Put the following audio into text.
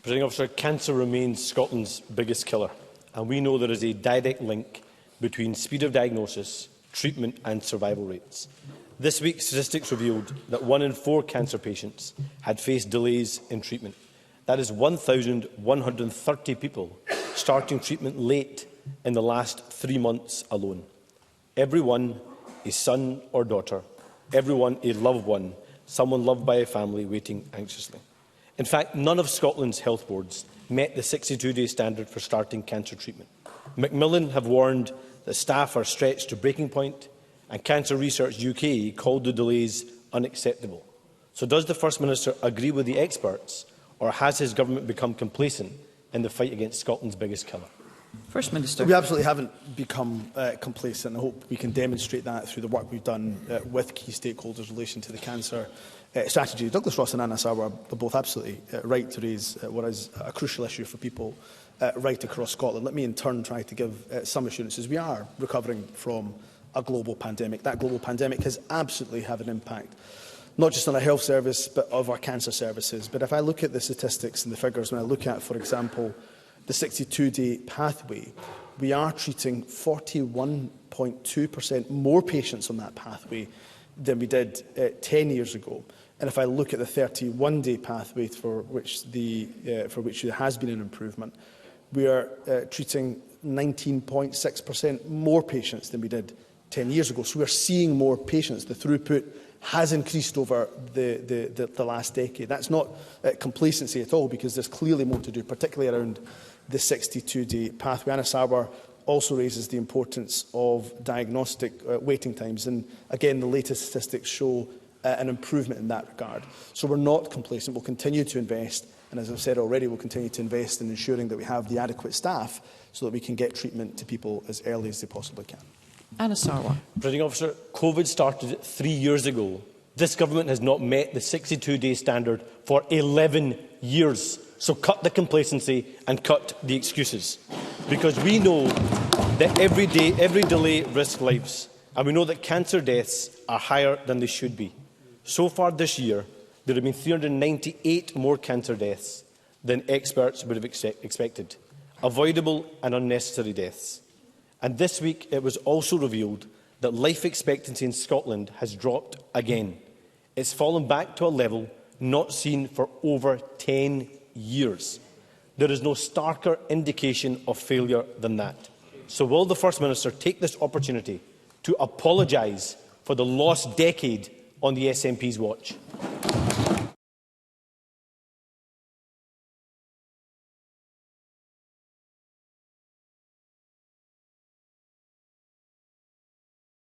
Presiding Officer, cancer remains Scotland's biggest killer, and we know there is a direct link between speed of diagnosis, treatment and survival rates. This week, statistics revealed that 1 in 4 cancer patients had faced delays in treatment. That is 1,130 people starting treatment late in the last 3 months alone. Everyone a son or daughter, everyone a loved one, someone loved by a family waiting anxiously. In fact, none of Scotland's health boards met the 62-day standard for starting cancer treatment. Macmillan have warned that staff are stretched to breaking point, and Cancer Research UK called the delays unacceptable. So does the First Minister agree with the experts, or has his government become complacent in the fight against Scotland's biggest killer? First Minister. We absolutely haven't become complacent. I hope we can demonstrate that through the work we've done with key stakeholders in relation to the cancer strategy. Douglas Ross and Anna Sarwar are both absolutely right to raise what is a crucial issue for people right across Scotland. Let me in turn try to give some assurances. We are recovering from a global pandemic. That global pandemic has absolutely had an impact, not just on our health service, but of our cancer services. But if I look at the statistics and the figures, when I look at, for example, the 62-day pathway, we are treating 41.2% more patients on that pathway than we did 10 years ago. And if I look at the 31-day pathway for which there has been an improvement, we are treating 19.6% more patients than we did 10 years ago. So we are seeing more patients. The throughput has increased over the last decade. That's not complacency at all, because there's clearly more to do, particularly around the 62-day pathway. Anna Sarwar also raises the importance of diagnostic waiting times. And again, the latest statistics show an improvement in that regard. So we're not complacent. We'll continue to invest. And as I've said already, we'll continue to invest in ensuring that we have the adequate staff so that we can get treatment to people as early as they possibly can. Anna Sarwar. Presiding Officer, COVID started 3 years ago. This government has not met the 62-day standard for 11 years. So cut the complacency and cut the excuses. Because we know that every delay risks lives. And we know that cancer deaths are higher than they should be. So far this year, there have been 398 more cancer deaths than experts would have expected. Avoidable and unnecessary deaths. And this week, it was also revealed that life expectancy in Scotland has dropped again. It's fallen back to a level not seen for over 10 years. There is no starker indication of failure than that. So will the First Minister take this opportunity to apologise for the lost decade on the SNP's watch?